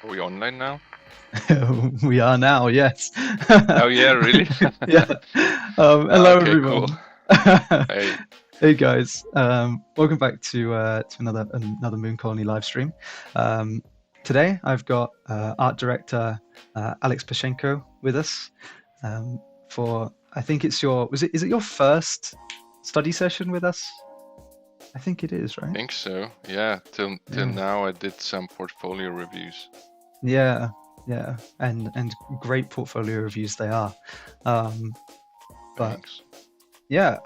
Are we online now? We are now, yes. Oh yeah, really? Yeah. Hello, Okay, cool. everyone. Hey, Hey guys. Welcome back to another Mooncolony live stream. Today I've got art director Alex Pascenko with us um, for I think it's your is it your first study session with us? I think it is, right? think so. Yeah, till Yeah. now I did some portfolio reviews. Yeah, yeah, and great portfolio reviews they are. Um, but Thanks. yeah,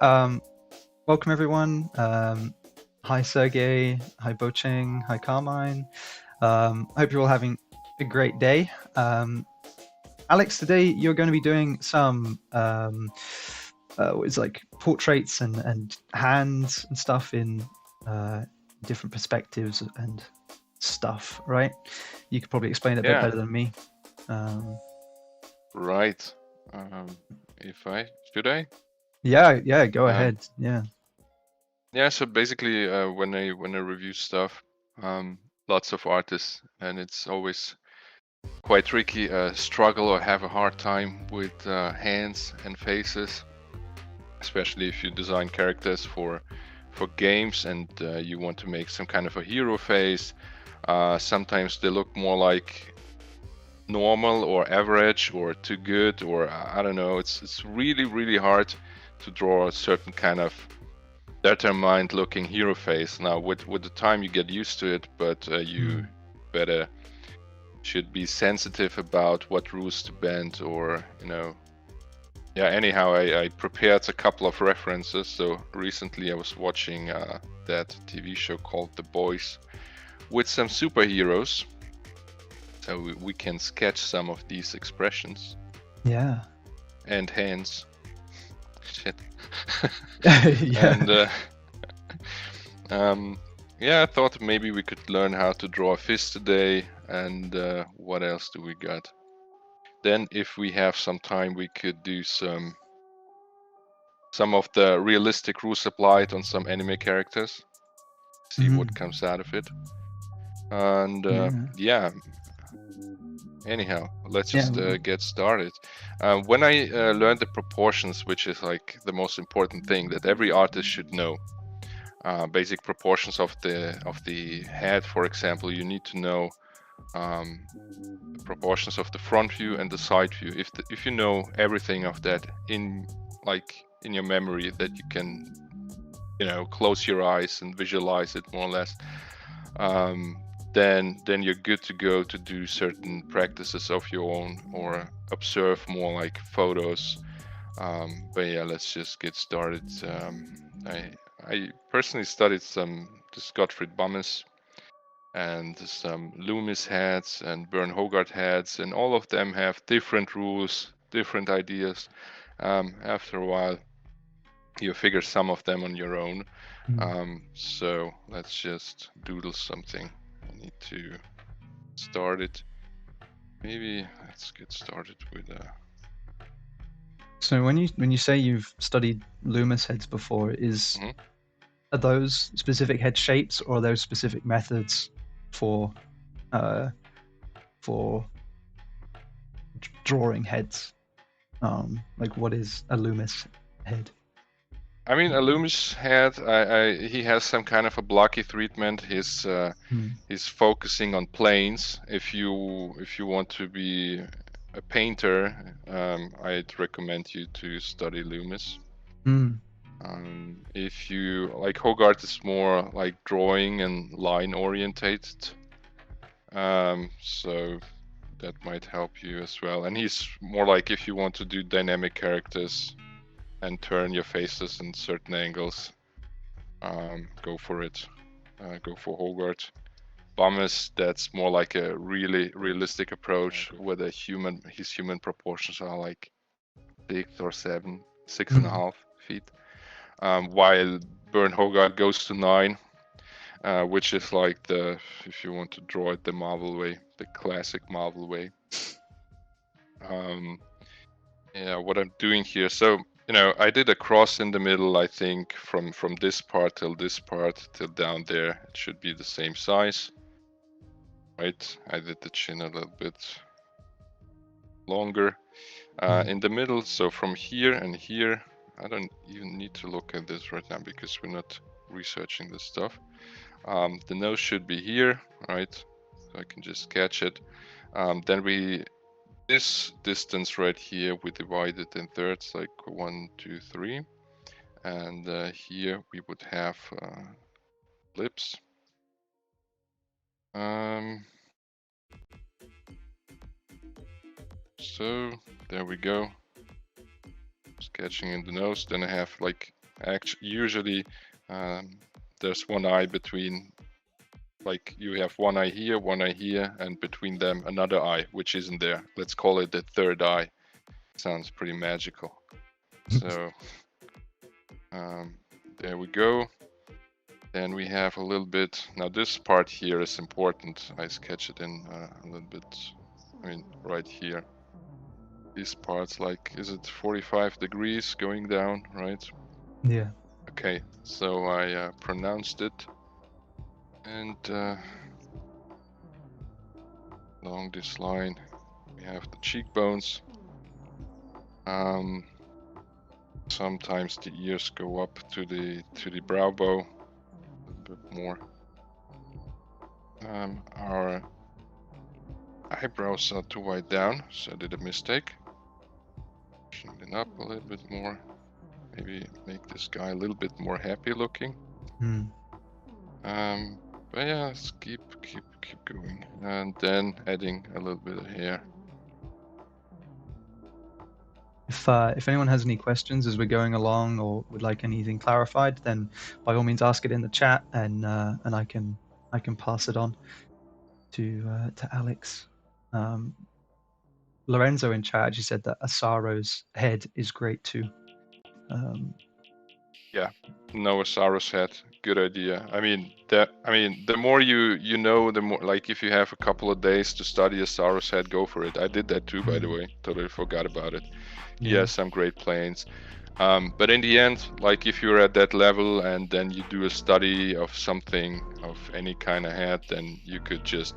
welcome everyone. Hi Sergey, hi Bocheng, hi Carmine. Hope you're all having a great day. Alex, today you're going to be doing some it's like portraits and hands and stuff in different perspectives and stuff, right? You could probably explain it a bit Yeah, better than me. Um, right. Um, if I should I? yeah, go Um, ahead. Yeah. yeah. So basically, when I review stuff, lots of artists, and it's always quite tricky. Struggle or have a hard time with hands and faces, especially if you design characters for games and you want to make some kind of a hero face. Sometimes they look more like normal or average or too good, or I don't know. It's really hard to draw a certain kind of determined looking hero face. Now with the time you get used to it, but you better should be sensitive about what rules to bend, or yeah, anyhow, I prepared a couple of references. So recently I was watching that TV show called The Boys with some superheroes. So we can sketch some of these expressions Yeah. and hands. Shit. Yeah. And yeah, I thought maybe we could learn how to draw a fist today. And what else do we got? Then if we have some time, we could do some of the realistic rules applied on some anime characters. See what comes out of it. And Yeah. yeah, anyhow, let's Yeah. just get started. When I learned the proportions, which is like the most important thing that every artist should know, basic proportions of the head, for example, you need to know the proportions of the front view and the side view. If you know everything of that in your memory, that you can close your eyes and visualize it more or less, then you're good to go to do certain practices of your own or observe more like photos. But yeah, let's just get started. I personally studied some this Gottfried Bammes and some Loomis heads and Bern Hogarth heads, and all of them have different rules, different ideas. After a while, you figure some of them on your own. So let's just doodle something. I need to start it. Maybe let's get started with So when you say you've studied Loomis heads before, mhm. are those specific head shapes or are those specific methods for uh, for drawing heads? Like what is a Loomis head? I mean, a Loomis head. He has some kind of a blocky treatment. He's focusing on planes. If you want to be a painter, I'd recommend you to study Loomis. If you like, Hogarth is more like drawing and line orientated, so that might help you as well. And he's more like if you want to do dynamic characters and turn your faces in certain angles, go for it. Go for Hogarth. Bummes, that's more like a really realistic approach where his human proportions are like 6 and a half feet. While Bern Hogarth goes to 9, which is like if you want to draw it the Marvel way, the classic Marvel way. Yeah, what I'm doing here. So, I did a cross in the middle, I think, from this part till this part till down there. It should be the same size. right? I did the chin a little bit longer. In the middle, so from here and here, I don't even need to look at this right now because we're not researching this stuff. The nose should be here, right? So I can just sketch it. Then this distance right here, we divide it in thirds, like 1, 2, 3. And here we would have lips. So there we go. Sketching in the nose. Then I have like usually there's one eye between, like you have one eye here, and between them another eye, which isn't there. Let's call it the third eye. Sounds pretty magical. So there we go. Then we have a little bit, now this part here is important. I sketch it in a little bit, I mean, right here. These parts, like, is it 45 degrees going down, right? Yeah. Okay, so I pronounced it. And along this line, we have the cheekbones. Sometimes the ears go up to the brow bone a little bit more. Our eyebrows are too wide down, so I did a mistake. Pushing them up a little bit more. Maybe make this guy a little bit more happy looking. But yeah, let's keep going. And then adding a little bit of hair. If anyone has any questions as we're going along or would like anything clarified, then by all means ask it in the chat, and I can pass it on to Alex. Lorenzo in chat actually said that Asaro's head is great too. Yeah, no Asaro's head. Good idea. I mean, the more you know, the more, like, if you have a couple of days to study Asaro's head, go for it. I did that too, by the way. Totally forgot about it. He has some great planes. But in the end, like, if you're at that level and then you do a study of something, of any kind of head, then you could just,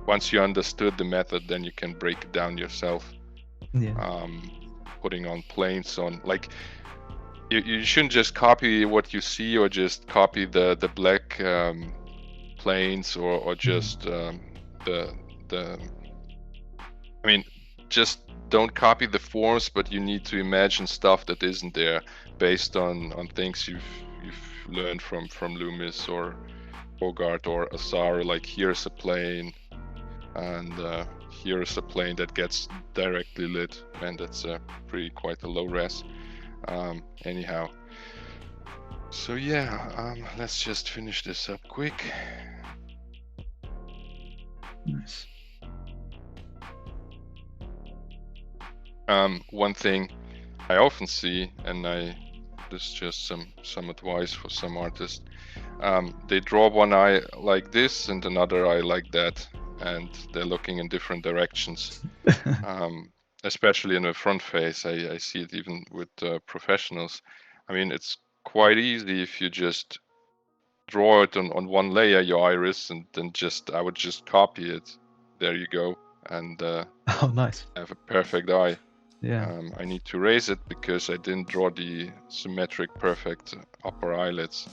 once you understood the method, then you can break it down yourself. Putting on planes on, like, you shouldn't just copy what you see, or just copy the black planes, or just just don't copy the forms, but you need to imagine stuff that isn't there based on things you've learned from Loomis or Bogart or Asaro. Like, here's a plane, and here's a plane that gets directly lit, and that's quite a low res. Anyhow, so yeah, let's just finish this up quick. Nice. One thing I often see, and this is just some advice for some artists, they draw one eye like this and another eye like that, and they're looking in different directions. Especially in the front face, I see it even with professionals. I mean, it's quite easy if you just draw it on one layer, your iris, and then I would just copy it. There you go, and oh, nice. Have a perfect eye. Yeah. I need to raise it because I didn't draw the symmetric perfect upper eyelids.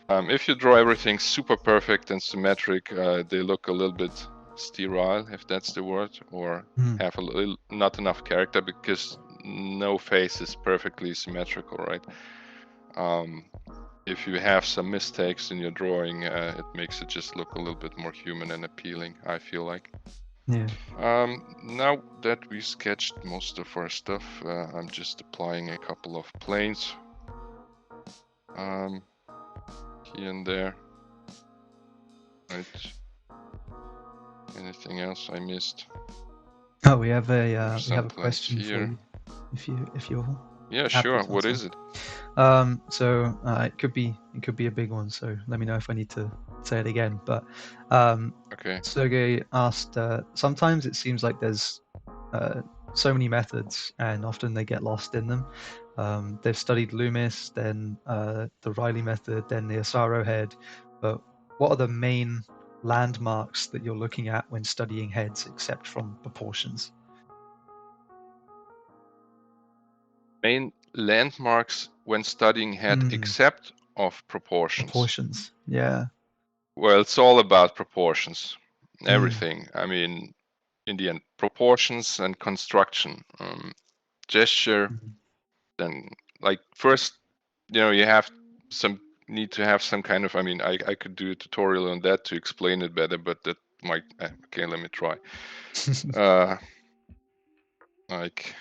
If you draw everything super perfect and symmetric, they look a little bit sterile, if that's the word, or have a little not enough character, because no face is perfectly symmetrical, right? If you have some mistakes in your drawing, it makes it just look a little bit more human and appealing, I feel like. Yeah. Now that we sketched most of our stuff, I'm just applying a couple of planes here and there. Right. Anything else I missed? Oh, we have a question here. For you, if you're yeah, sure. What is it? So it could be a big one. So let me know if I need to say it again. But okay. Sergey asked. Sometimes it seems like there's so many methods, and often they get lost in them. They've studied Loomis, then the Riley method, then the Asaro head. But what are the main landmarks that you're looking at when studying heads, except from proportions? Main landmarks when studying head, except of proportions. Proportions, yeah. Well, it's all about proportions. Everything. I mean, in the end, proportions and construction. Gesture, then like first, you have need to have some kind of, I mean, I could do a tutorial on that to explain it better, but that might, okay, let me try. Like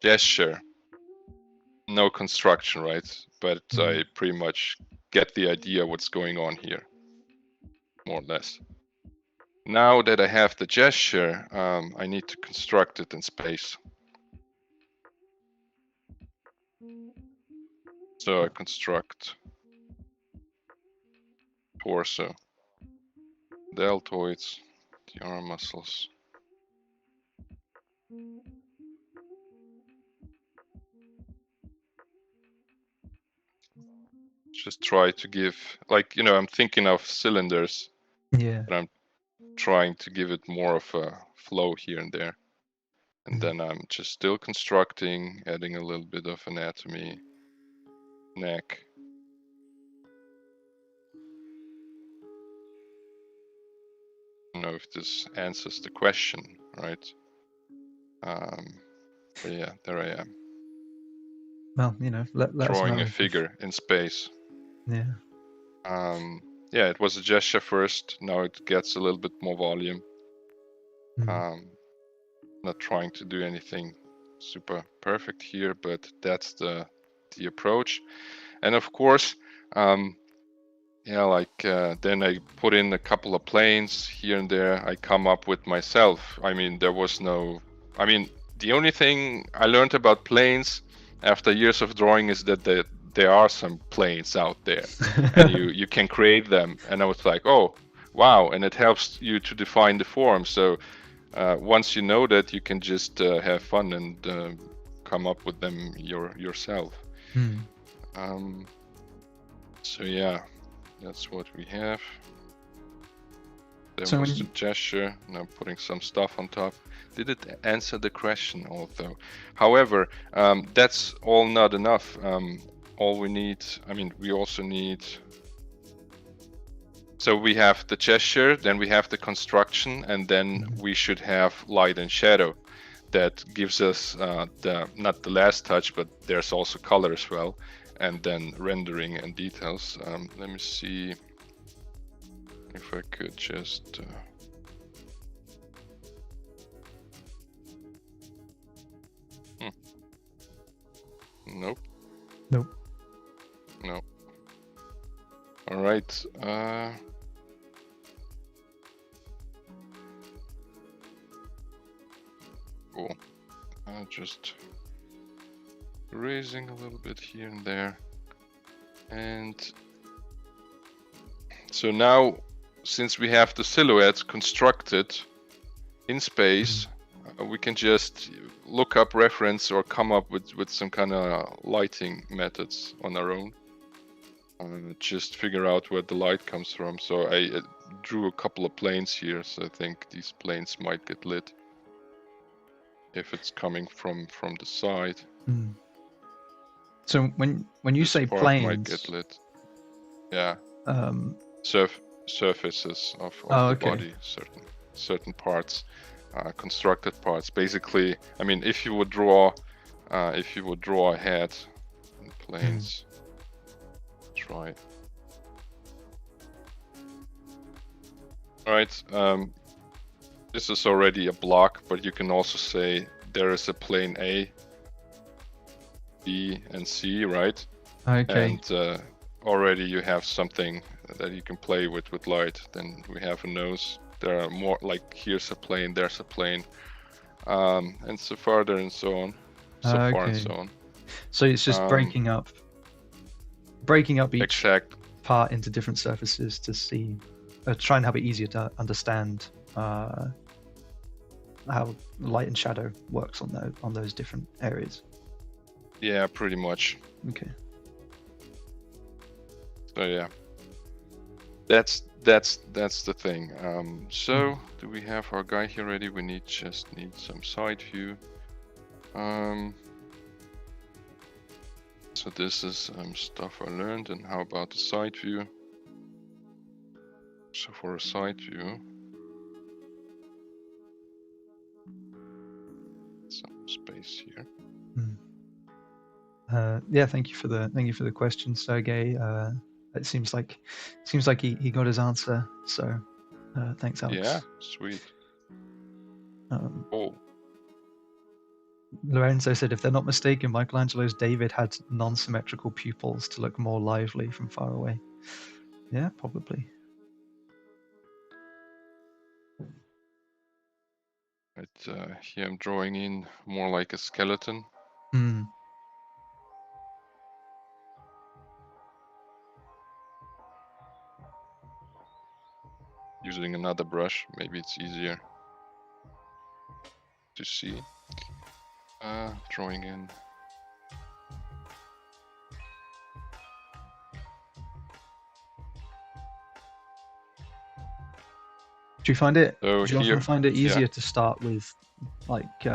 gesture, no construction, right? But I pretty much get the idea what's going on here, more or less. Now that I have the gesture, I need to construct it in space. So I construct torso, deltoids, the arm muscles. Just try to give, like, I'm thinking of cylinders. Yeah. But I'm trying to give it more of a flow here and there. And then I'm just still constructing, adding a little bit of anatomy, neck. I don't know if this answers the question, right? But yeah, there I am. Well, let us know. Drawing a figure in space. Yeah. Yeah, it was a gesture first. Now it gets a little bit more volume. Not trying to do anything super perfect here, but that's the approach. And of course, then I put in a couple of planes here and there. I come up with myself. I mean, the only thing I learned about planes after years of drawing is that there are some planes out there, and you can create them. And I was like, oh, wow! And it helps you to define the form. So once you know that, you can just have fun and come up with them yourself. So yeah, that's what we have. There was the gesture. Now putting some stuff on top. Did it answer the question although? However, that's all not enough. All we need, we also need. So we have the gesture, then we have the construction, and then we should have light and shadow. That gives us not the last touch, but there's also color as well, and then rendering and details. Let me see if I could just. Nope. Nope. No. All right. Cool. Just raising a little bit here and there. And so now, since we have the silhouette constructed in space, we can just look up reference or come up with some kind of lighting methods on our own. Just figure out where the light comes from. So I drew a couple of planes here, so I think these planes might get lit if it's coming from the side. So when you this say part planes, might get lit. Yeah. Surfaces of the body, certain parts, constructed parts. Basically, if you would draw a head in planes. Try. All right. This is already a block, but you can also say there is a plane A, B, and C, right? Okay. And already you have something that you can play with light. Then we have a nose. There are more, like here's a plane, there's a plane, and so further and so on, so far and so on. So it's just breaking up each part into different surfaces to see, try and have it easier to understand how light and shadow works on those different areas. Yeah, pretty much. Okay. So yeah, that's the thing. So do we have our guy here ready? We just need some side view. So this is stuff I learned, and how about the side view? So for a side view, some space here. Yeah, thank you for the question, Sergey. It seems like he got his answer. So thanks, Alex. Yeah, sweet. Oh, Lorenzo said, if they're not mistaken, Michelangelo's David had non-symmetrical pupils to look more lively from far away. Yeah, probably. here I'm drawing in more like a skeleton. Using another brush, maybe it's easier to see. Drawing in. Do you find it? So Do you here, often find it easier yeah. to start with, like,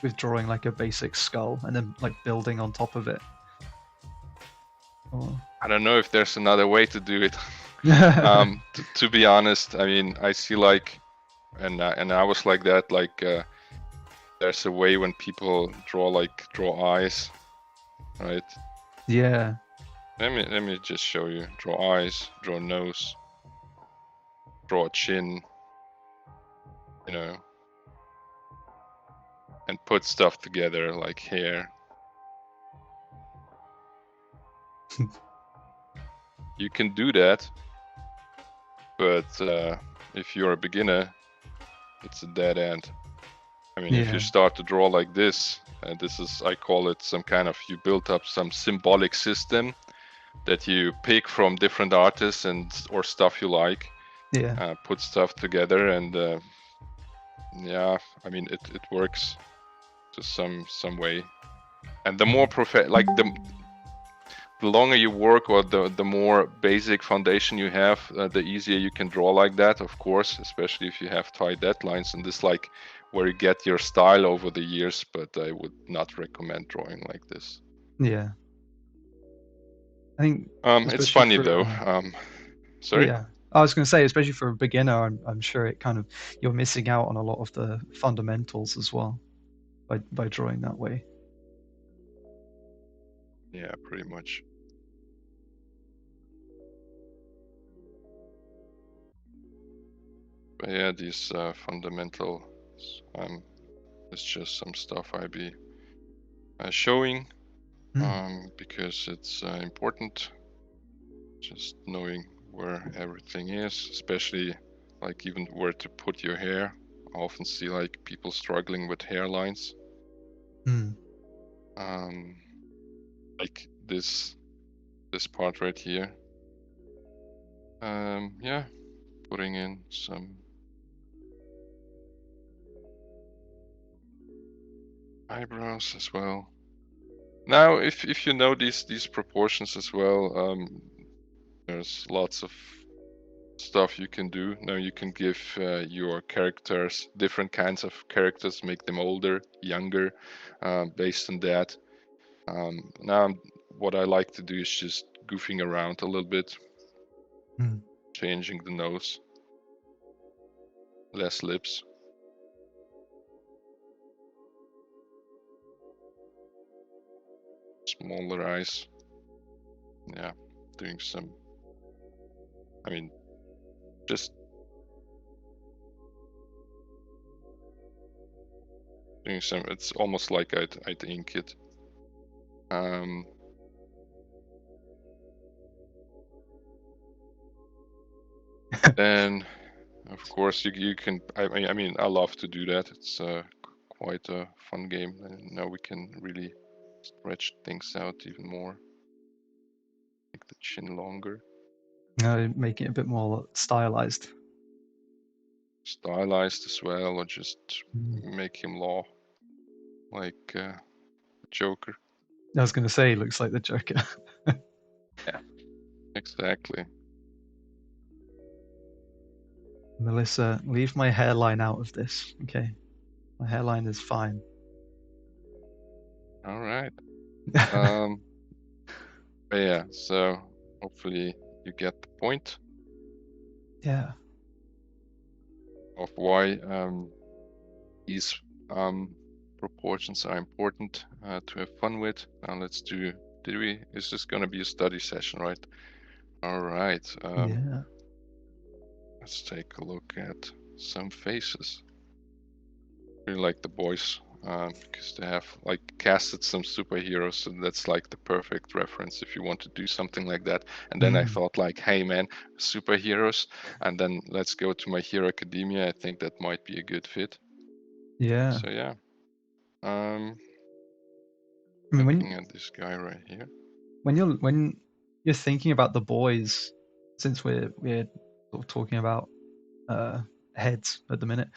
with drawing like a basic skull and then like building on top of it? Or... I don't know if there's another way to do it. To be honest, I mean, I see like, and I was like that. Like, there's a way when people draw eyes, right? Yeah. Let me just show you. Draw eyes, draw nose, draw a chin, you know, and put stuff together like hair. You can do that, but if you're a beginner, it's a dead end. I mean, if you start to draw like this, and this is, I call it some kind of, you build up some symbolic system that you pick from different artists and or stuff you like. Yeah. Put stuff together, and yeah, I mean, it works to some way. And the more like the longer you work, or the more basic foundation you have, the easier you can draw like that, of course, especially if you have tight deadlines, and this like where you get your style over the years. But I would not recommend drawing like this. Yeah. I think it's funny for, though. Sorry? Yeah. I was going to say, especially for a beginner, I'm sure it kind of, you're missing out on a lot of the fundamentals as well by drawing that way. Yeah, pretty much. But yeah, these fundamentals, it's just some stuff I be showing, because it's important. Just knowing where everything is, especially like even where to put your hair. I often see like people struggling with hairlines. Like this part right here. Yeah, putting in some eyebrows as well. Now, if you know these proportions as well, there's lots of stuff you can do. Now you can give your characters different kinds of characters, make them older, younger, based on that. Now what I like to do is just goofing around a little bit, changing the nose, less lips. Smaller eyes. Yeah, doing some, I mean, just doing some, it's almost like I'd ink it. Then, of course, you can, I mean, I love to do that. It's quite a fun game. And now we can really stretch things out even more. Make the chin longer. Make it a bit more stylized. Stylized as well, or just make him law like Joker. I was going to say, he looks like the Joker. Yeah, exactly. Melissa, leave my hairline out of this, okay? My hairline is fine. All right. But yeah, so hopefully you get the point Yeah. of why these proportions are important to have fun with. Now let's do. Is this going to be a study session, right? All right. Yeah. Let's take a look at some faces. Really like the boys because they have like casted some superheroes, so that's like the perfect reference if you want to do something like that. And then I thought like, hey man, superheroes, and then let's go to My Hero Academia. I think that might be a good fit. Yeah. So yeah, I mean, looking at this guy right here. when you're thinking about the boys, since we're sort of talking about heads at the minute,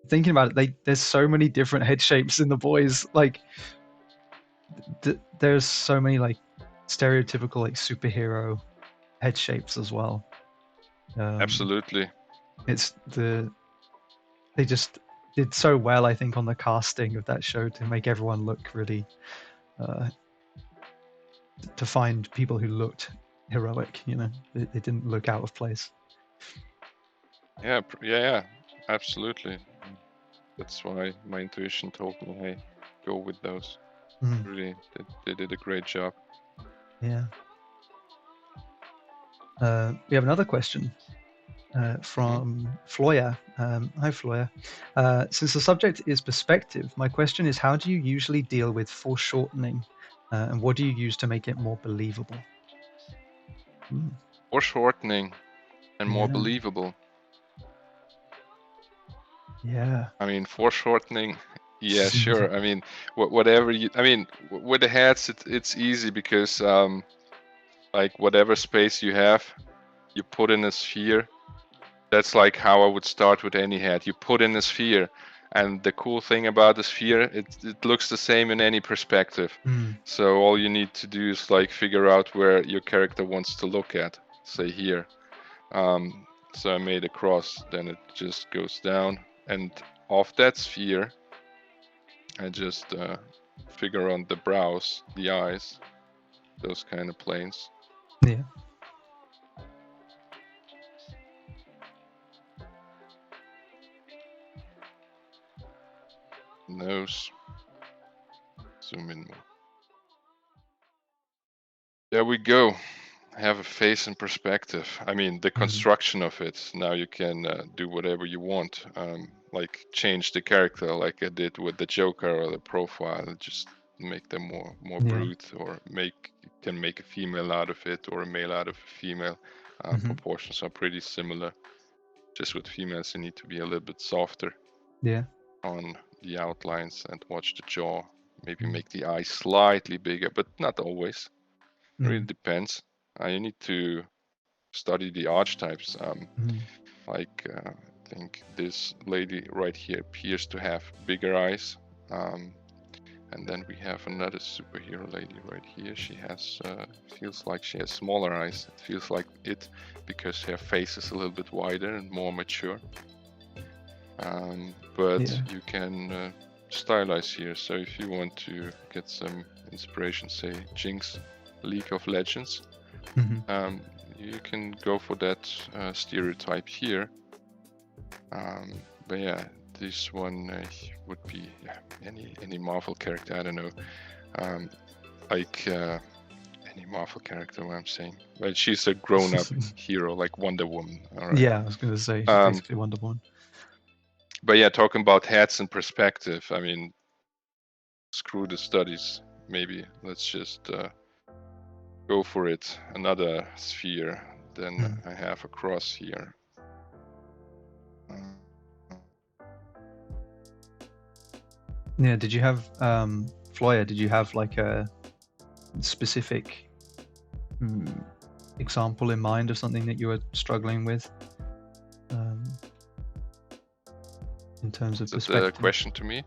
thinking about it, there's so many different head shapes in the boys. Like, there's so many like stereotypical like superhero head shapes as well. Absolutely. It's they just did so well, I think, on the casting of that show to make everyone look really to find people who looked heroic. You know, they didn't look out of place. Yeah, absolutely. That's why my intuition told me, hey, go with those. Really, they did a great job. Yeah. We have another question from Floya. Hi, Floya. Since the subject is perspective, my question is, how do you usually deal with foreshortening, and what do you use to make it more believable? Foreshortening and more believable. Yeah. I mean, foreshortening. Yeah, sure. I mean, whatever you. I mean, with the heads, it's easy because like whatever space you have, you put in a sphere. That's like how I would start with any head. You put in a sphere, and the cool thing about the sphere, it looks the same in any perspective. So all you need to do is like figure out where your character wants to look at. Say here. So I made a cross. Then it just goes down, and off that sphere, I just figure on the brows, the eyes, those kind of planes. Yeah. Nose. Zoom in more. There we go. Have a face and perspective. I mean, the construction of it. Now you can do whatever you want. Like change the character, like I did with the Joker or the profile, and just make them more brute, or can make a female out of it or a male out of a female. Proportions are pretty similar. Just with females, you need to be a little bit softer. Yeah. On the outlines and watch the jaw. Maybe make the eyes slightly bigger, but not always. It really depends. You need to study the archetypes. Like I think this lady right here appears to have bigger eyes. And then we have another superhero lady right here. She has, feels like she has smaller eyes. It feels like it because her face is a little bit wider and more mature. But you can stylize here. So if you want to get some inspiration, say Jinx, League of Legends, you can go for that stereotype here. But yeah, this one would be any Marvel character. I don't know, like any Marvel character. What I'm saying, well, she's a grown-up hero, like Wonder Woman. All right. Yeah, I was going to say she's basically Wonder Woman. But yeah, talking about heads and perspective, I mean, screw the studies. Maybe let's just go for it. Another sphere. Then I have a cross here. Yeah, did you have, Floya, did you have like a specific example in mind of something that you were struggling with? In terms of perspective? The question to me?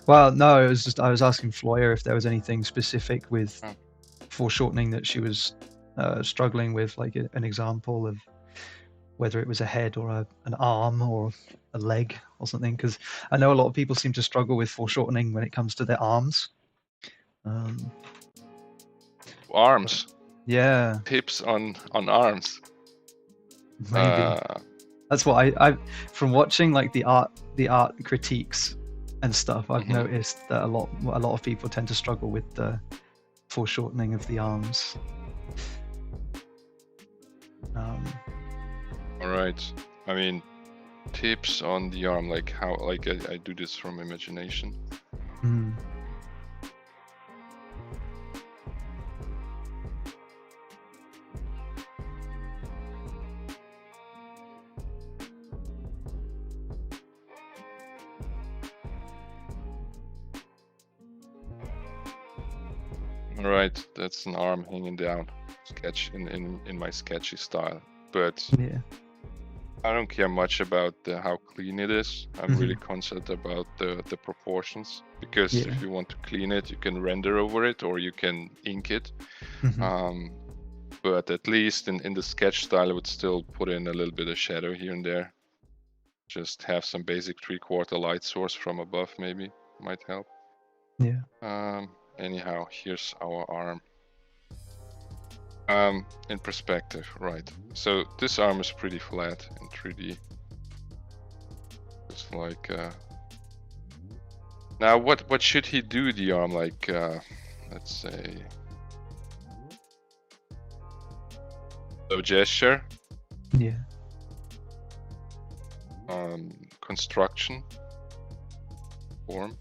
Well, no, it was just I was asking Floyer if there was anything specific with Oh. foreshortening that she was struggling with, like an example of whether it was a head or an arm or a leg or something. Because I know a lot of people seem to struggle with foreshortening when it comes to their arms. Arms. Yeah, Tips on arms. maybe. That's what I from watching like the art critiques and stuff. I've noticed that a lot of people tend to struggle with the foreshortening of the arms. All right. I mean, tips on the arm, like how, like I do this from imagination. All right, that's an arm hanging down. Sketch in my sketchy style, but Yeah. I don't care much about how clean it is. I'm really concerned about the proportions, because if you want to clean it, you can render over it or you can ink it. But at least in the sketch style, I would still put in a little bit of shadow here and there. Just have some basic 3/4 light source from above, maybe might help. Yeah. Anyhow, here's our arm. In perspective, right? So this arm is pretty flat in 3D. It's like now what should he do the arm, like let's say low gesture, Yeah. construction, form.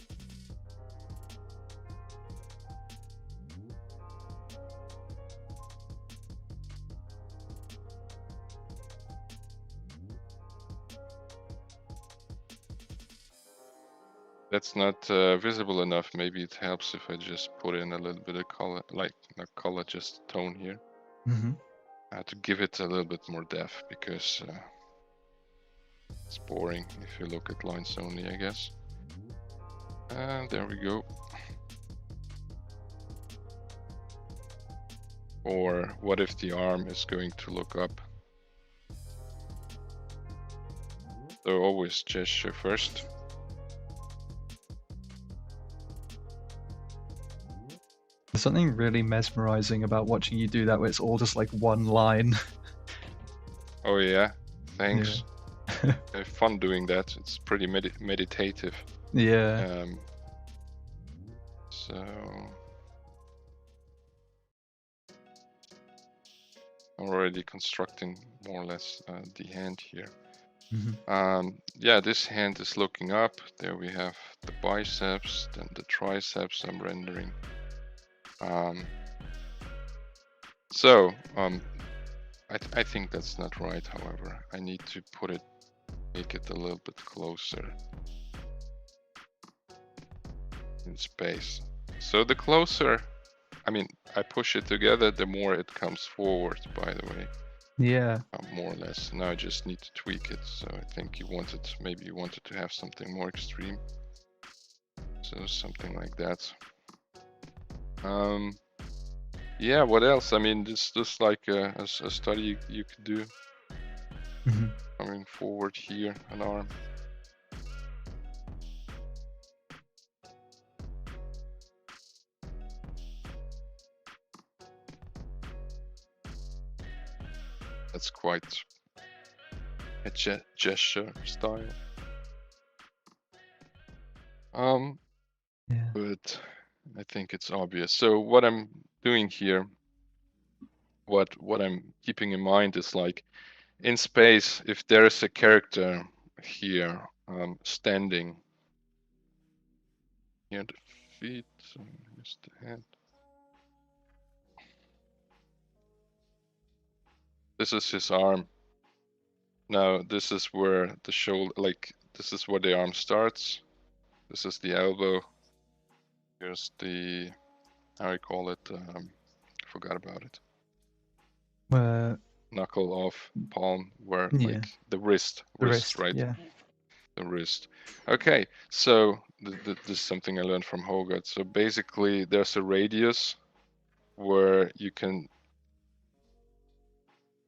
That's not visible enough. Maybe it helps if I just put in a little bit of color, like not color, just tone here. To give it a little bit more depth, because it's boring if you look at lines only, I guess. And there we go. Or what if the arm is going to look up? So always gesture first. There's something really mesmerizing about watching you do that, where it's all just like one line. Oh yeah, thanks. Yeah. I have fun doing that. It's pretty meditative. Yeah. So already constructing more or less the hand here. Yeah, this hand is looking up. There we have the biceps, then the triceps I'm rendering. So I think that's not right, however. I need to make it a little bit closer in space. So the closer, I mean, I push it together, the more it comes forward, by the way. Yeah. More or less. Now I just need to tweak it. So I think maybe you wanted to have something more extreme. So something like that. Yeah, what else? I mean, this is like a study you could do. Coming forward here, an arm. That's quite a gesture style. Yeah. But I think it's obvious. So what I'm doing here, what I'm keeping in mind is, like, in space, if there is a character here standing near the feet, here's the head. This is his arm. Now this is where the shoulder, like this is where the arm starts. This is the elbow. Here's the, how I call it, forgot about it. Knuckle off palm, where like the wrist, right? Yeah. The wrist. Okay, so this is something I learned from Hogarth. So basically, there's a radius where you can,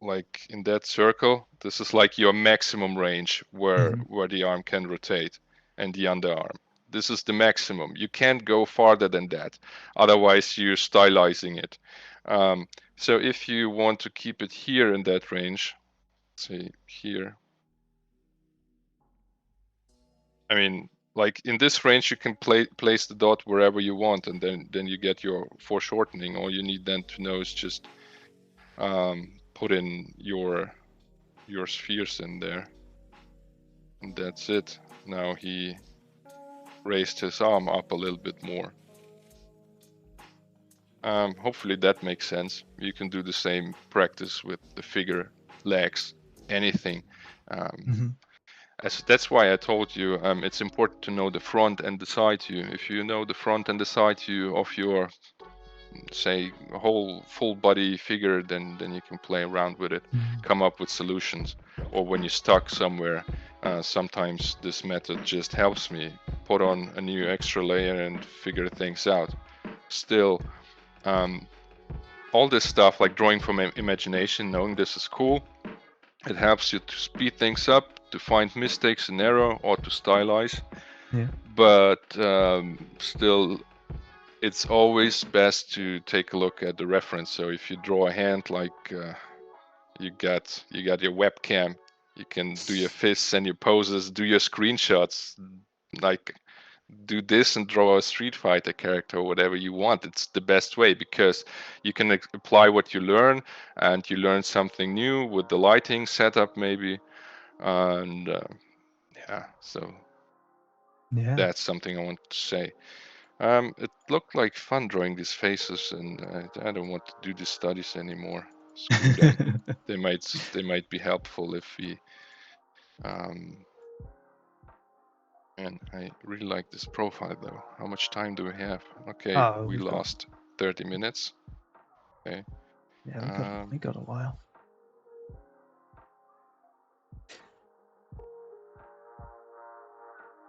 like in that circle, this is like your maximum range where the arm can rotate and the underarm. This is the maximum. You can't go farther than that. Otherwise, you're stylizing it. So if you want to keep it here in that range, say here, I mean, like in this range, you can place the dot wherever you want, and then you get your foreshortening. All you need then to know is just put in your spheres in there, and that's it. Now he raised his arm up a little bit more. Hopefully that makes sense. You can do the same practice with the figure, legs, anything. That's why I told you it's important to know the front and the side view. If you know the front and the side view of your, say, whole full body figure, then you can play around with it, come up with solutions. Or when you're stuck somewhere, sometimes this method just helps me put on a new extra layer and figure things out. Still, all this stuff like drawing from imagination, knowing this is cool, it helps you to speed things up, to find mistakes in error, or to stylize. Yeah. But still, it's always best to take a look at the reference. So if you draw a hand like you got your webcam, you can do your fists and your poses, do your screenshots, like do this and draw a Street Fighter character or whatever you want. It's the best way because you can apply what you learn, and you learn something new with the lighting setup maybe, and yeah, so that's something I want to say. It looked like fun drawing these faces, and I don't want to do these studies anymore. Screw them. They might be helpful if we. And I really like this profile though. How much time do we have? Okay, we lost 30 minutes. Okay. Yeah, we got a while.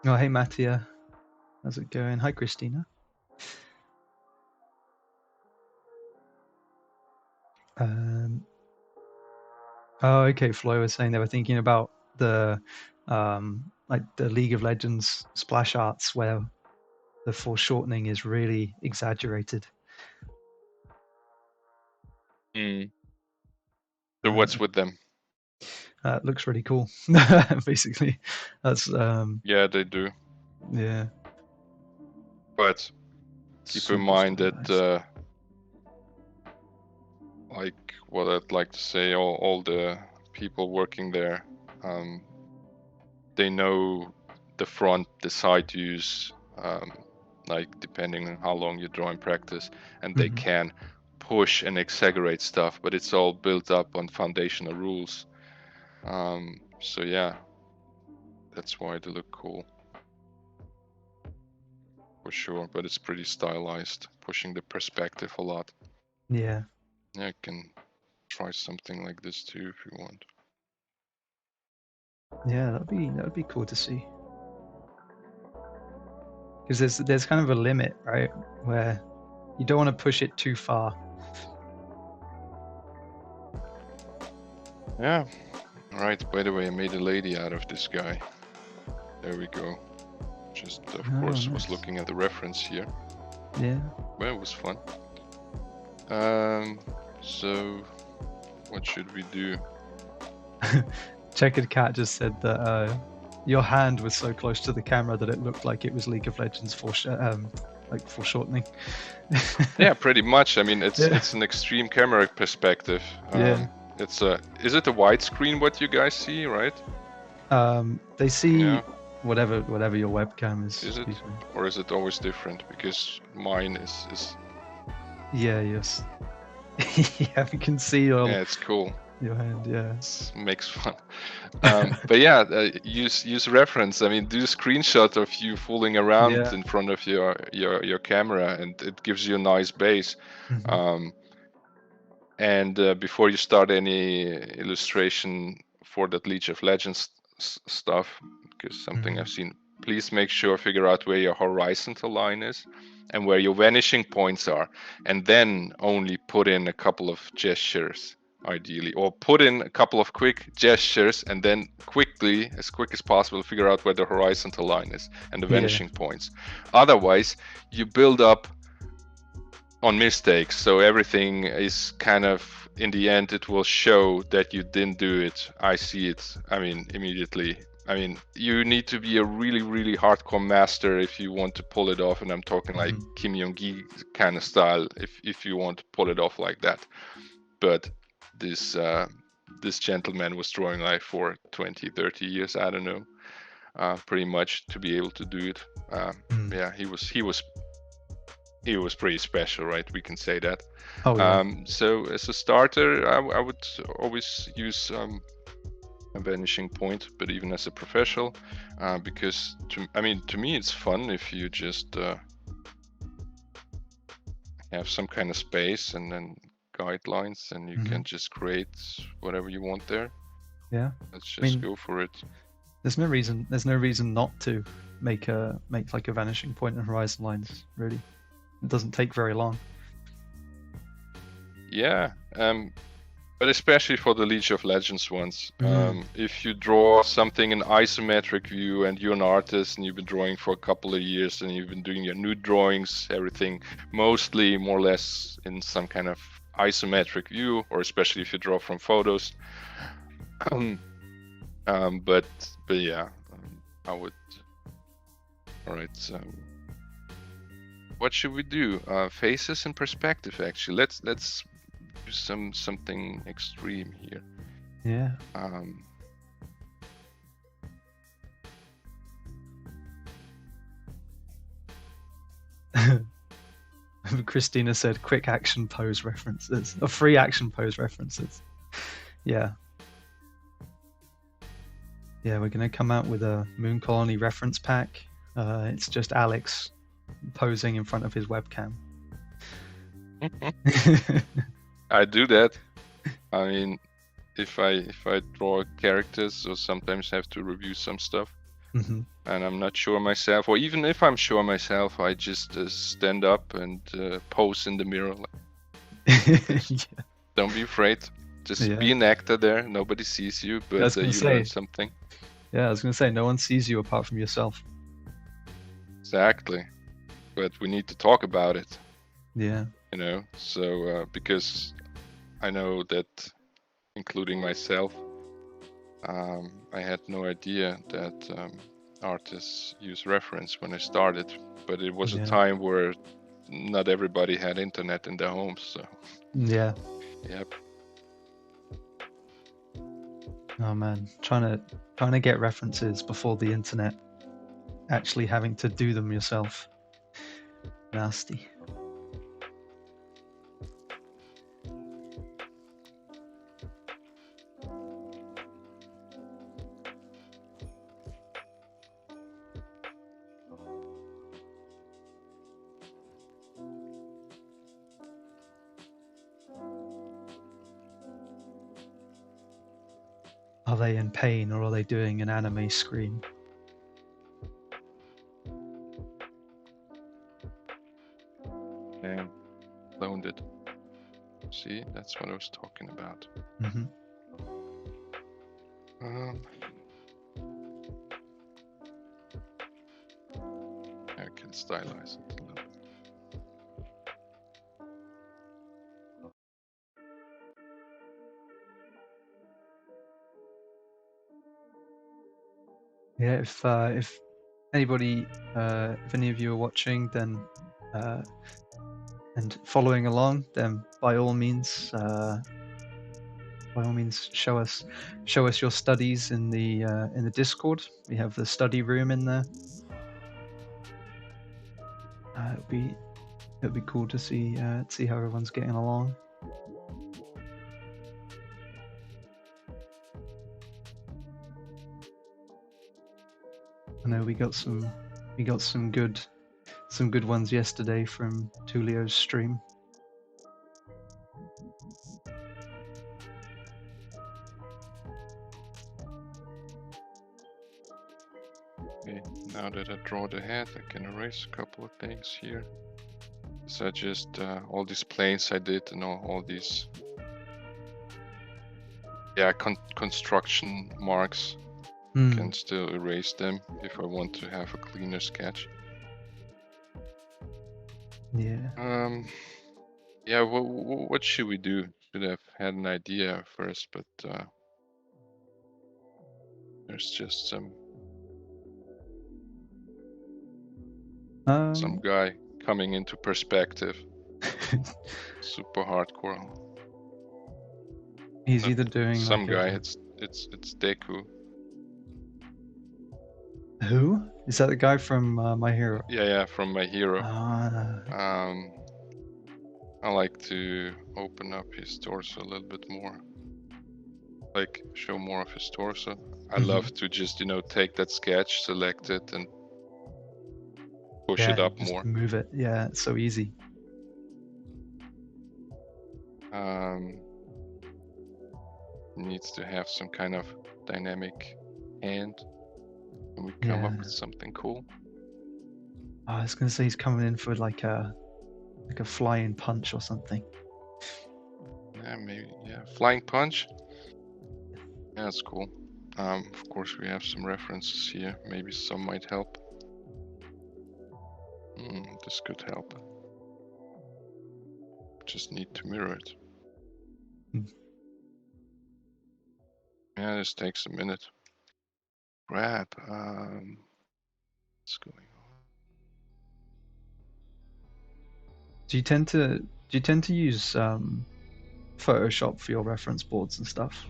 Oh, hey, Mattia. How's it going? Hi, Christina. Oh, okay. Flo was saying they were thinking about the like the League of Legends splash arts where the foreshortening is really exaggerated. So what's with them? It looks really cool. Basically, that's yeah, they do. Yeah. But keep in mind that like what I'd like to say, all the people working there, they know the front, the side views, like depending on how long you draw in practice, and they can push and exaggerate stuff, but it's all built up on foundational rules. So yeah, that's why they look cool. For sure, but it's pretty stylized, pushing the perspective a lot. Yeah. Yeah, I can try something like this too if you want. Yeah, that'd be cool to see. Because there's kind of a limit, right, where you don't want to push it too far. Yeah. All right. By the way, I made a lady out of this guy. There we go. Just of course nice. was looking at the reference here. Yeah. Well, it was fun. So what should we do? Checkered Cat just said that your hand was so close to the camera that it looked like it was League of Legends like foreshortening. Yeah, pretty much. I mean, it's an extreme camera perspective. Yeah. It's is it a widescreen what you guys see, right? They see whatever your webcam is. Is it, or is it always different? Because mine is. Yeah. Yes. Yeah, we can see your. Yeah, it's cool. Your hand, yeah. It makes fun. But yeah, use reference. I mean, do a screenshot of you fooling around in front of your camera, and it gives you a nice base. And before you start any illustration for that League of Legends stuff, because something I've seen please make sure figure out where your horizontal line is and where your vanishing points are, and then only put in a couple of gestures ideally, or put in a couple of quick gestures and then quickly, as quick as possible, figure out where the horizontal line is and the vanishing points. Otherwise, you build up on mistakes, so everything is kind of, in the end, it will show that you didn't do it. I see it, immediately. You need to be a really, really hardcore master if you want to pull it off, and I'm talking like Kim Jong-gi kind of style, if you want to pull it off like that. But this gentleman was drawing like for 20, 30 years, I don't know, pretty much, to be able to do it. Yeah, he was pretty special, right? We can say that. Oh, yeah. So as a starter, I would always use a vanishing point, but even as a professional, because to me it's fun if you just have some kind of space and then guidelines, and you can just create whatever you want there. Yeah. Let's just go for it. There's no reason not to make like a vanishing point and horizon lines, really. It doesn't take very long. Yeah, but especially for the League of Legends ones, if you draw something in isometric view and you're an artist and you've been drawing for a couple of years and you've been doing your nude drawings, everything mostly more or less in some kind of isometric view, or especially if you draw from photos. But yeah, I would. All right. So what should we do? Faces and perspective. Actually, let's do something extreme here. Yeah. Christina said quick action pose references, or free action pose references. Yeah. Yeah, we're going to come out with a Mooncolony reference pack. It's just Alex posing in front of his webcam. I do that. I mean, if I draw characters, or sometimes have to review some stuff, and I'm not sure myself, or even if I'm sure myself, I just stand up and pose in the mirror. Don't be afraid. Just be an actor there. Nobody sees you, but you learn something. Yeah, I was going to say, no one sees you apart from yourself. Exactly. But we need to talk about it. Yeah. So because I know that, including myself, I had no idea that artists use reference when I started. But it was a time where not everybody had internet in their homes, so. Yeah. Yep. Oh man, trying to get references before the internet, actually having to do them yourself. Nasty. Are they in pain, or are they doing an anime scream? Yeah, cloned it. See, that's what I was talking about. I can stylize it a little bit. Yeah, if anybody, if any of you are watching, then and following along, then by all means, show us your studies in the Discord. We have the study room in there. It'd be cool to see how everyone's getting along. I know we got some good ones yesterday from Tulio's stream. Okay, now now that I draw the head, I can erase a couple of things here. So I just all these planes I did and all these construction marks, can still erase them if I want to have a cleaner sketch. Yeah. Yeah. What should we do? Should have had an idea first, but there's just some guy coming into perspective. Super hardcore. He's either doing some like guy. It's Deku. Who? Is that the guy from My Hero? Yeah, from My Hero. Ah. I like to open up his torso a little bit more. Like show more of his torso. I love to just, take that sketch, select it, and push it up just more. Move it. Yeah, it's so easy. Needs to have some kind of dynamic hand. Can we come up with something cool? I was gonna say he's coming in for like a flying punch or something. Yeah, maybe. Yeah, flying punch. Yeah, that's cool. Of course, we have some references here. Maybe some might help. This could help. Just need to mirror it. Yeah, this takes a minute. Crap. What's going on? Do you tend to use Photoshop for your reference boards and stuff?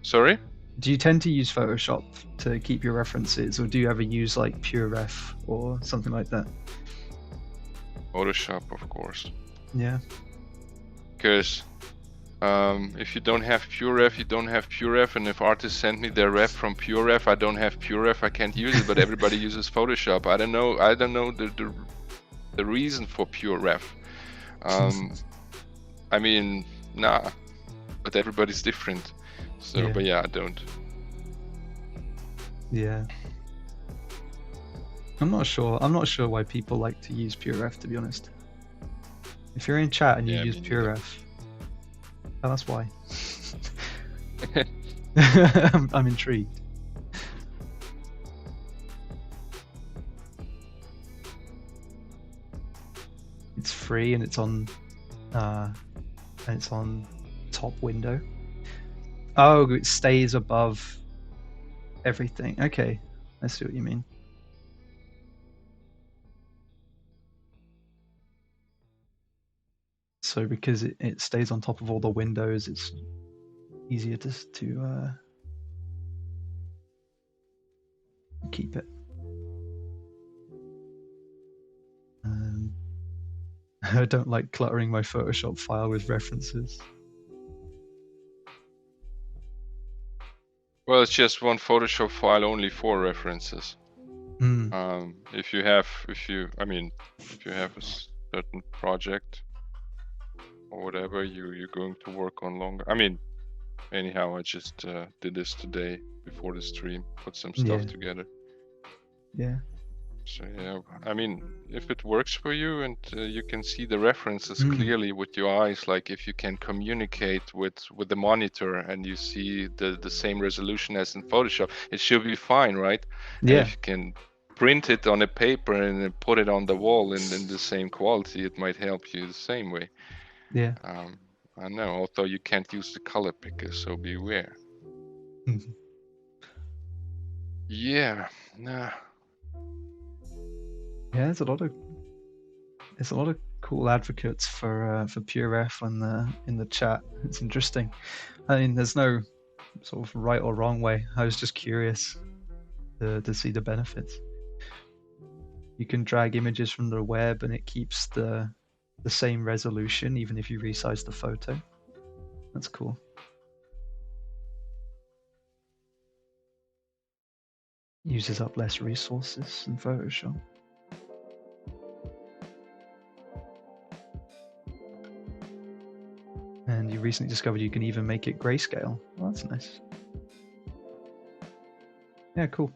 Sorry? Do you tend to use Photoshop to keep your references, or do you ever use like PureRef or something like that? Photoshop, of course. Yeah. Because if you don't have PureRef, you don't have PureRef, and if artists send me their ref from PureRef, I don't have PureRef, I can't use it. But everybody uses Photoshop. I don't know the reason for PureRef. I mean, nah, but everybody's different. So, but yeah, I don't. Yeah. I'm not sure why people like to use PureRef, to be honest. If you're in chat and you use PureRef, that's why. I'm intrigued. It's free and it's on top window. Oh, it stays above everything. Okay, I see what you mean. So because it stays on top of all the windows, it's easier to keep it. I don't like cluttering my Photoshop file with references. Well, it's just one Photoshop file only for references. If you have a certain project or whatever you're going to work on longer. I mean, anyhow, I just did this today before the stream, put some stuff together. Yeah. So yeah, I mean, if it works for you and you can see the references clearly with your eyes, like if you can communicate with the monitor and you see the same resolution as in Photoshop, it should be fine, right? Yeah. And if you can print it on a paper and then put it on the wall in the same quality, it might help you the same way. Yeah. I know, although you can't use the color picker, so beware. Yeah, nah. Yeah, there's a lot of cool advocates for PureRef in the chat. It's interesting. I mean, there's no sort of right or wrong way. I was just curious to see the benefits. You can drag images from the web and it keeps the same resolution even if you resize the photo. That's cool. Uses up less resources than Photoshop. And you recently discovered you can even make it grayscale. Well, that's nice. Yeah, cool.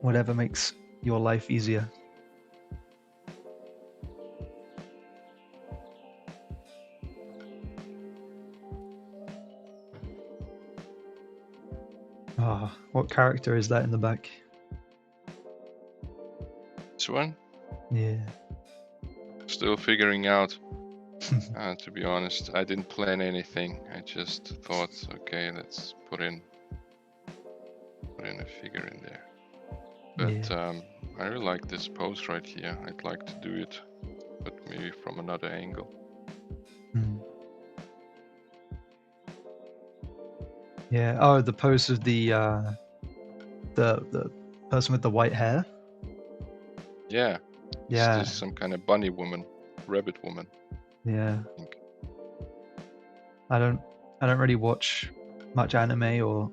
whatever makes your life easier. Ah, what character is that in the back? This one, Yeah. still figuring out. To be honest, I didn't plan anything. I just thought, okay, let's put in a figure in there. But Yeah. I really like this pose right here. I'd like to do it, but maybe from another angle. Mm. Yeah. Oh, the pose of the person with the white hair. Yeah. Yeah. It's just some kind of bunny woman, rabbit woman. Yeah. I think. I don't really watch much anime or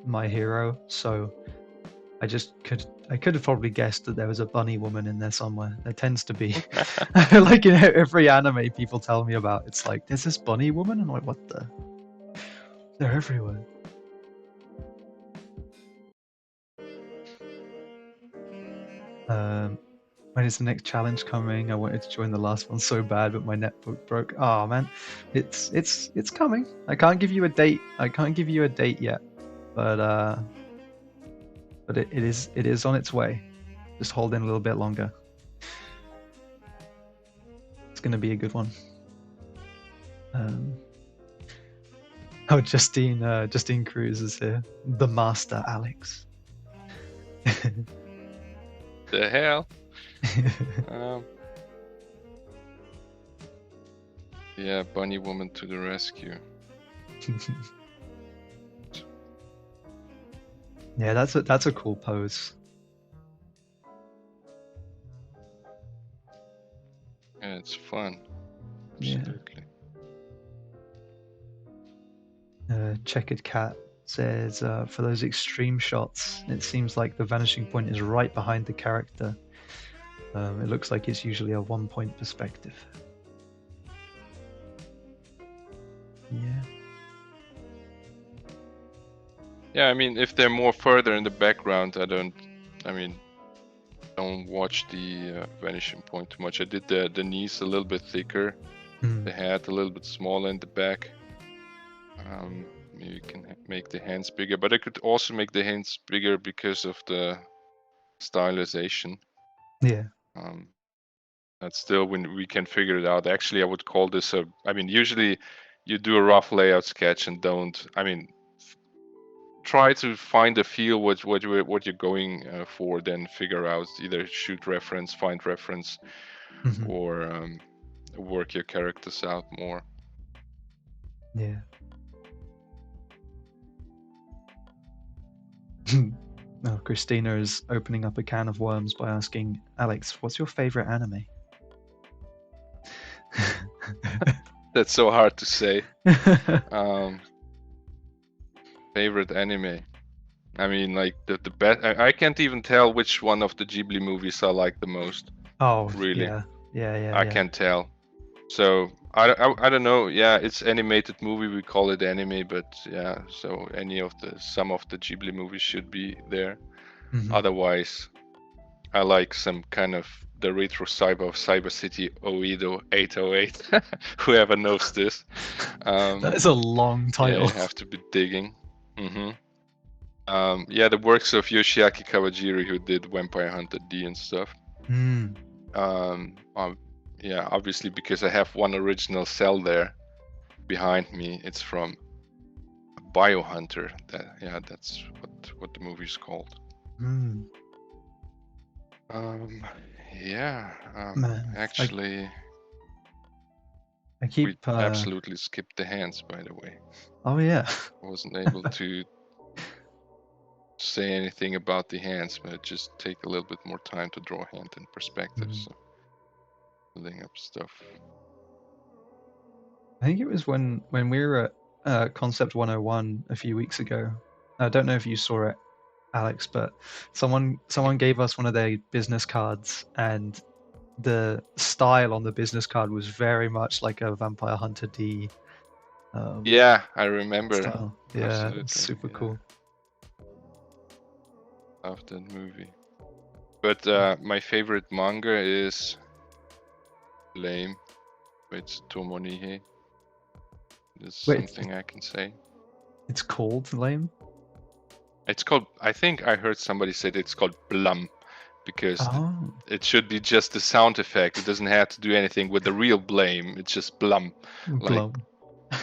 My Hero, so I could have probably guessed that there was a bunny woman in there somewhere. There tends to be, like in every anime people tell me about. It's like there's this bunny woman, and I'm like, what the? They're everywhere. When is the next challenge coming? I wanted to join the last one so bad, but my netbook broke. Oh man, it's coming. I can't give you a date. I can't give you a date yet, but it is on its way. Just hold in a little bit longer. It's gonna be a good one. Oh, Justine Cruz is here. The master, Alex. The hell? Yeah, bunny woman to the rescue. Yeah, that's a cool pose. Yeah, it's fun. Yeah. Absolutely. Checkered Cat says, for those extreme shots, it seems like the vanishing point is right behind the character. It looks like it's usually a one-point perspective. Yeah. Yeah, I mean, if they're more further in the background, don't watch the vanishing point too much. I did the knees a little bit thicker, the head a little bit smaller in the back. Maybe you can make the hands bigger, but I could also make the hands bigger because of the stylization. Yeah. That's still when we can figure it out. Actually, I would call this usually you do a rough layout sketch and try to find a feel what you're going for, then figure out either shoot reference, find reference, or work your characters out more. Yeah. Oh, Christina is opening up a can of worms by asking Alex, "What's your favorite anime?" That's so hard to say. Favorite anime. I mean, like the best. I can't even tell which one of the Ghibli movies I like the most. Oh, really? Yeah. I can't tell. So I don't know. Yeah, it's animated movie. We call it anime, but yeah. So some of the Ghibli movies should be there. Otherwise, I like some kind of the retro Cyber City Oedo 808. Whoever knows this. That is a long title. Yeah, you have to be digging. Yeah, the works of Yoshiaki Kawajiri, who did Vampire Hunter D and stuff. Yeah, obviously because I have one original cell there behind me. It's from Biohunter. That's what the movie's called. Yeah. Man, actually, we absolutely skipped the hands, by the way. Oh yeah. I wasn't able to say anything about the hands, but it just take a little bit more time to draw hand in perspective. So building up stuff. I think it was when we were at Concept 101 a few weeks ago. I don't know if you saw it, Alex, but someone gave us one of their business cards, and the style on the business card was very much like a Vampire Hunter D. Yeah, I remember. Style. Yeah, super cool. Love that movie. But my favorite manga is lame. It's Tomonihe. There's Wait, something I can say. it's called lame? It's called. I think I heard somebody say it's called Blum, because Oh, it should be just the sound effect. It doesn't have to do anything with the real blame. It's just Blum, like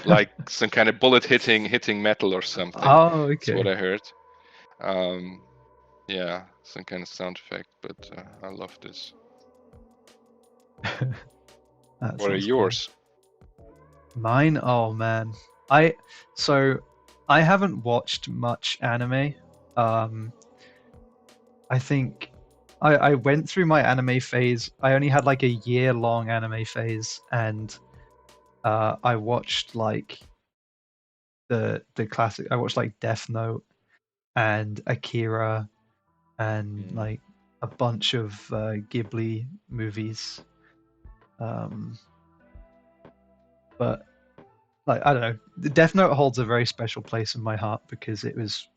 Blum. some kind of bullet hitting metal or something. Oh, That's what okay. I heard. Yeah, some kind of sound effect. But I love this. That What are sounds cool. yours? Mine? Oh man. So I haven't watched much anime. I think I went through my anime phase. I only had like a year-long anime phase, and I watched like the classic. I watched like Death Note and Akira and like a bunch of Ghibli movies. But like I don't know, the Death Note holds a very special place in my heart because it was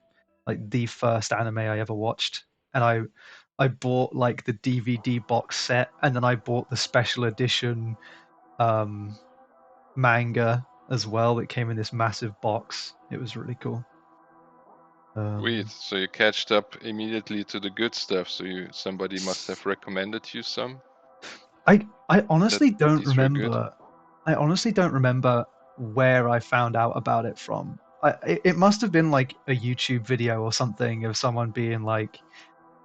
like the first anime I ever watched, and I bought like the DVD box set, and then I bought the special edition um, manga as well that came in this massive box. It was really cool. Sweet. So you catched up immediately to the good stuff. So somebody must have recommended you some. I honestly don't These were good. remember. I honestly don't remember where I found out about it from. It must have been like a YouTube video or something of someone being like,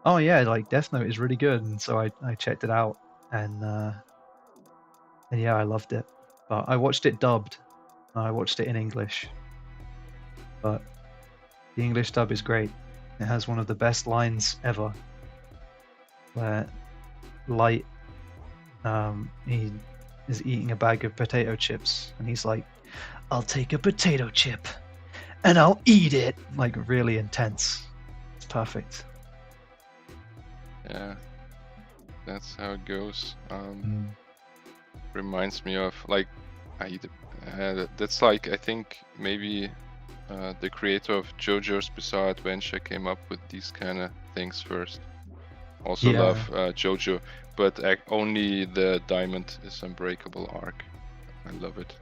"Oh yeah, like Death Note is really good," and so I checked it out, and yeah, I loved it. But I watched it dubbed. I watched it in English, but the English dub is great. It has one of the best lines ever, where Light he is eating a bag of potato chips, and he's like, "I'll take a potato chip, and I'll eat it." Like really intense. It's perfect. Yeah, that's how it goes. Reminds me of like that's like I think maybe the creator of JoJo's Bizarre Adventure came up with these kind of things first. Also Yeah. love JoJo, but only the Diamond is Unbreakable arc. I love it.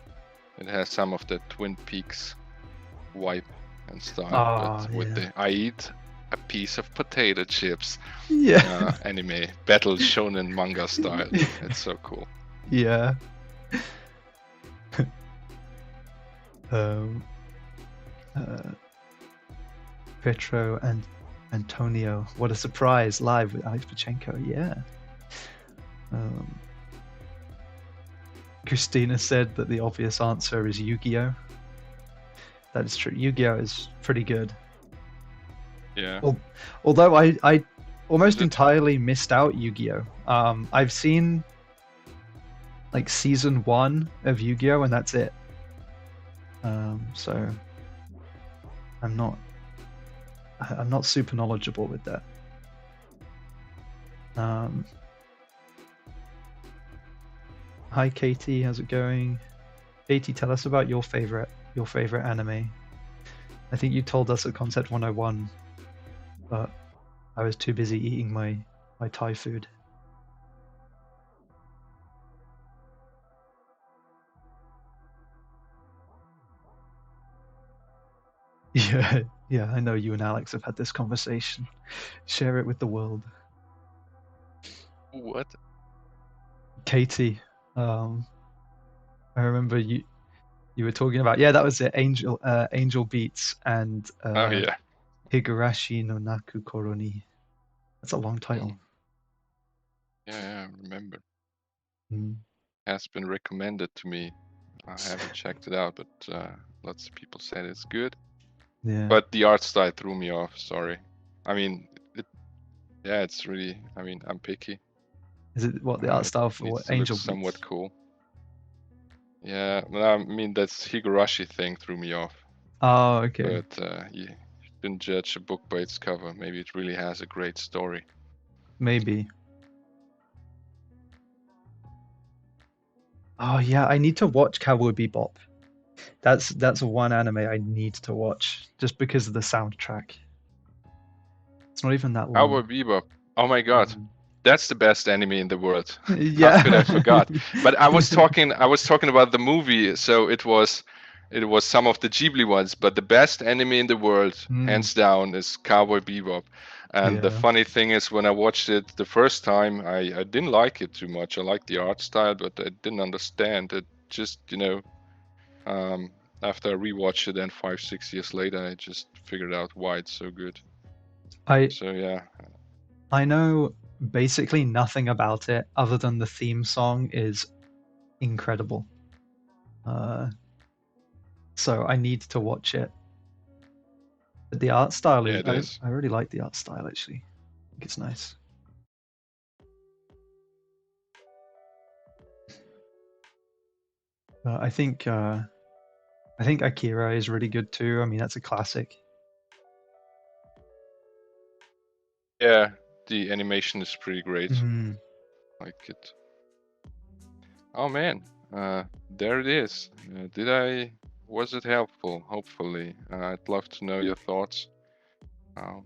It has some of the Twin Peaks vibe and style, but with the I eat a piece of potato chips anime battle shonen manga style. It's so cool. Yeah. Petro and Antonio. What a surprise! Live with Alex Pascenko. Yeah. Christina said that the obvious answer is Yu-Gi-Oh. That is true. Yu-Gi-Oh is pretty good. Yeah. Although I almost entirely missed out Yu-Gi-Oh. I've seen like season 1 of Yu-Gi-Oh, and that's it. So I'm not super knowledgeable with that. Hi Katie, how's it going? Katie, tell us about your favorite anime. I think you told us at Concept 101, but I was too busy eating my Thai food. Yeah, I know you and Alex have had this conversation. Share it with the world. What? Katie, I remember you were talking about, that was it, Angel Beats and Oh yeah. Higurashi no Naku Koroni. That's a long title. Yeah, I remember. Has been recommended to me. I haven't checked it out, but lots of people said it's good. Yeah. But the art style threw me off. Sorry. I mean, it's really. I mean, I'm picky. Is it what the art style for what Angel Beats? Somewhat cool. Yeah, I mean that's Higurashi thing threw me off. Oh, okay. But you shouldn't judge a book by its cover. Maybe it really has a great story. Maybe. Oh yeah, I need to watch Cowboy Bebop. That's one anime I need to watch just because of the soundtrack. It's not even that long. Cowboy Bebop. Oh my God. That's the best anime in the world. Yeah. How could I forgot? But I was talking about the movie, so it was some of the Ghibli ones, but the best anime in the world, hands down, is Cowboy Bebop. And the Yeah. funny thing is, when I watched it the first time, I didn't like it too much. I liked the art style, but I didn't understand it. Just, after I rewatched it, and 5, 6 years later, I just figured out why it's so good. So yeah. I know basically nothing about it other than the theme song is incredible. So I need to watch it. But the art style Yeah, is, it is. I really like the art style actually. I think it's nice. I think Akira is really good too. I mean, that's a classic. Yeah, the animation is pretty great. Like it. Oh man, there it is. Was it helpful? Hopefully. I'd love to know your thoughts on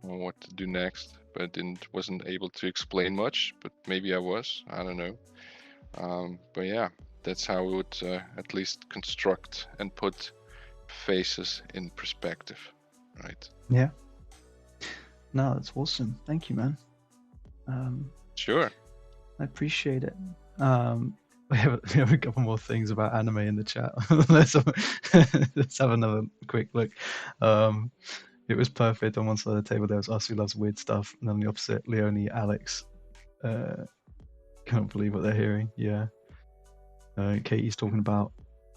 what to do next, but wasn't able to explain much, but maybe I was. I don't know. But yeah, that's how we would at least construct and put faces in perspective, right? Yeah. No, that's awesome. Thank you, man. Sure. I appreciate it. We have a couple more things about anime in the chat. let's have another quick look. It was perfect. On one side of the table there was us who loves weird stuff, and on the opposite, Leonie, Alex. Can't believe what they're hearing. Yeah. Katie's talking about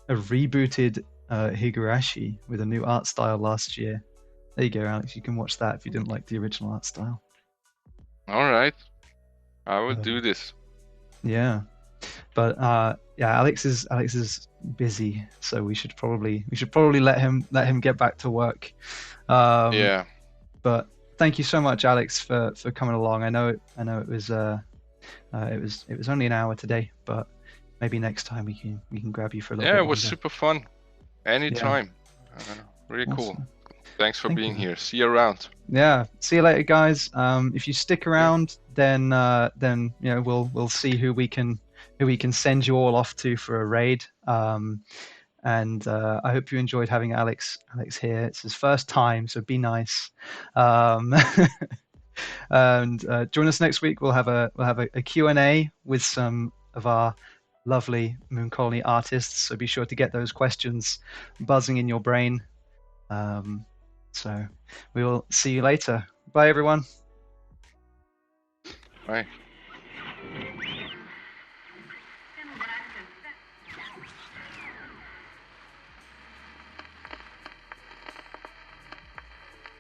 a rebooted Higurashi with a new art style last year. There you go, Alex. You can watch that if you didn't like the original art style. All right. I will do this. Yeah. But yeah, Alex is busy, so we should probably let him get back to work. Yeah. But thank you so much, Alex, for coming along. I know it was only an hour today, but maybe next time we can grab you for a little bit. Yeah, it was super fun. Anytime. Yeah. Really Awesome. cool. Thanks for being you. here. See you around. Yeah. See you later, guys. If you stick around, then we'll see who we can send you all off to for a raid. And I hope you enjoyed having Alex here. It's his first time, so be nice. And join us next week. We'll have a Q&A with some of our lovely Mooncolony artists. So be sure to get those questions buzzing in your brain. So we will see you later. Bye, everyone. Bye.